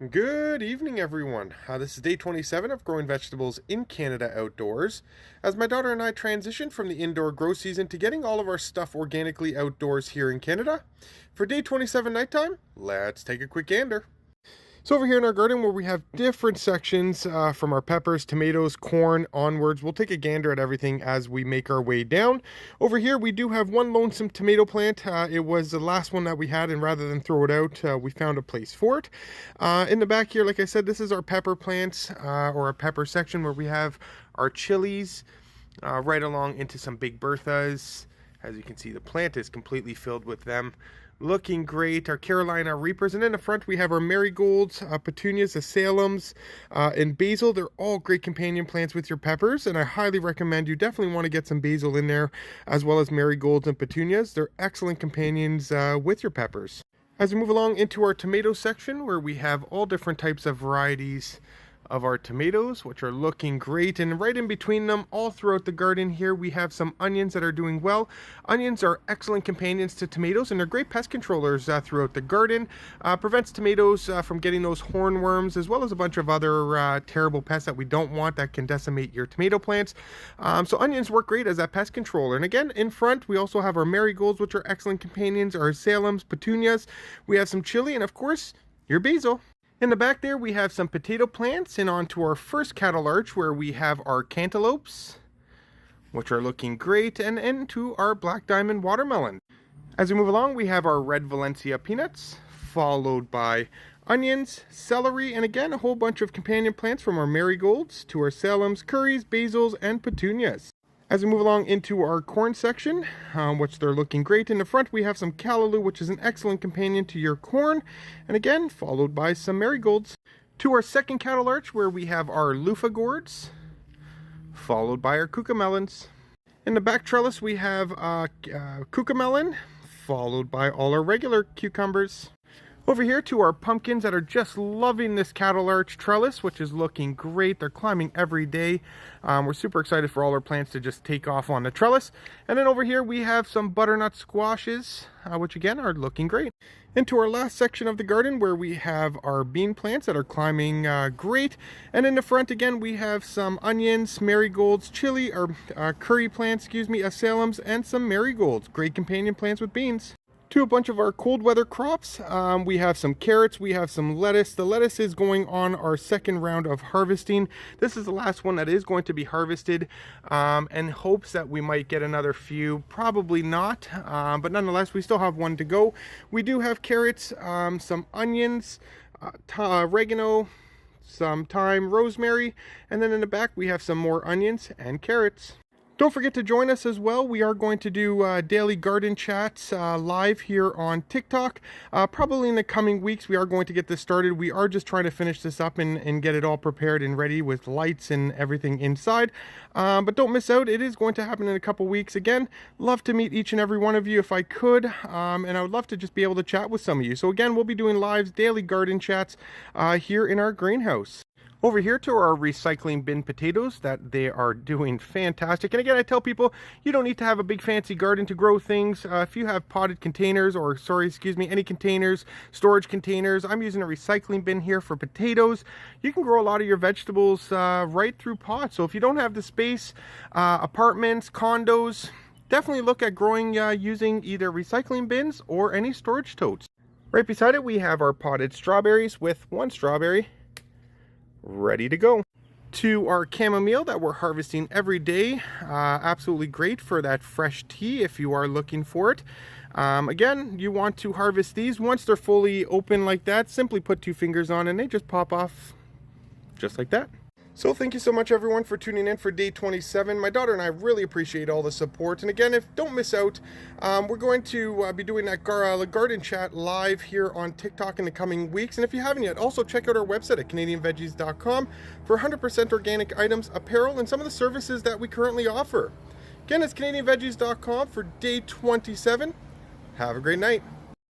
Good evening, everyone. This is day 27 of growing vegetables in Canada outdoors. As my daughter and I transition from the indoor grow season to getting all of our stuff organically outdoors here in Canada. For day 27 nighttime, let's take a quick gander. So over here in our garden where we have different sections from our peppers, tomatoes, corn onwards, we'll take a gander at everything as we make our way down. Over here we do have one lonesome tomato plant. It was the last one that we had, and rather than throw it out, we found a place for it. In the back here, like I said, this is our pepper plants or our pepper section where we have our chilies right along into some Big Berthas. As you can see, the plant is completely filled with them. Looking great. Our Carolina Reapers. And in the front, we have our marigolds, petunias, azaleums, and basil. They're all great companion plants with your peppers. And I highly recommend you definitely want to get some basil in there, as well as marigolds and petunias. They're excellent companions with your peppers. As we move along into our tomato section, where we have all different types of varieties of our tomatoes, which are looking great, and right in between them all throughout the garden here we have some onions that are doing well. Onions are excellent companions to tomatoes, and they're great pest controllers throughout the garden. Prevents tomatoes from getting those hornworms, as well as a bunch of other terrible pests that we don't want that can decimate your tomato plants. So onions work great as that pest controller. And again, in front we also have our marigolds, which are excellent companions, our azaleums, petunias. We have some chili, and of course your basil. In the back there, we have some potato plants, and on to our first cattle arch where we have our cantaloupes, which are looking great, and into our black diamond watermelon. As we move along, we have our red Valencia peanuts, followed by onions, celery, and again, a whole bunch of companion plants from our marigolds to our azaleums, curries, basils, and petunias. As we move along into our corn section, which they're looking great. In the front, we have some callaloo, which is an excellent companion to your corn. And again, followed by some marigolds. To our second cattle arch, where we have our loofah gourds, followed by our cucamelons. In the back trellis, we have cucamelon, followed by all our regular cucumbers. Over here to our pumpkins that are just loving this cattle arch trellis, which is looking great. They're climbing every day. We're super excited for all our plants to just take off on the trellis. And then over here we have some butternut squashes, which again are looking great. Into our last section of the garden where we have our bean plants that are climbing great. And in the front again we have some onions, marigolds, chili, or curry plants, azaleums, and some marigolds. Great companion plants with beans. To a bunch of our cold weather crops, we have some carrots, we have some lettuce. The lettuce is going on our second round of harvesting. This is the last one that is going to be harvested, in hopes that we might get another few. Probably not, but nonetheless we still have one to go. We do have carrots, some onions, oregano, some thyme, rosemary, and then in the back we have some more onions and carrots. Don't forget to join us as well. We are going to do daily garden chats live here on TikTok. Probably in the coming weeks, we are going to get this started. We are just trying to finish this up and get it all prepared and ready with lights and everything inside. But don't miss out. It is going to happen in a couple weeks. Again, love to meet each and every one of you if I could. And I would love to just be able to chat with some of you. So again, we'll be doing live daily garden chats here in our greenhouse. Over here to our recycling bin potatoes, that they are doing fantastic. And again, I tell people, you don't need to have a big fancy garden to grow things. If you have potted containers, or any containers, storage containers, I'm using a recycling bin here for potatoes. You can grow a lot of your vegetables right through pots. So if you don't have the space, apartments, condos, definitely look at growing using either recycling bins or any storage totes. Right beside it, we have our potted strawberries with one strawberry ready to go. To our chamomile that we're harvesting every day, absolutely great for that fresh tea if you are looking for it. Again, you want to harvest these once they're fully open like that. Simply put 2 fingers on and they just pop off just like that. So thank you so much everyone for tuning in for day 27. My daughter and I really appreciate all the support. And again, don't miss out. We're going to be doing that garden chat live here on TikTok in the coming weeks. And if you haven't yet, also check out our website at canadianveggies.com for 100% organic items, apparel, and some of the services that we currently offer. Again, it's canadianveggies.com for day 27. Have a great night.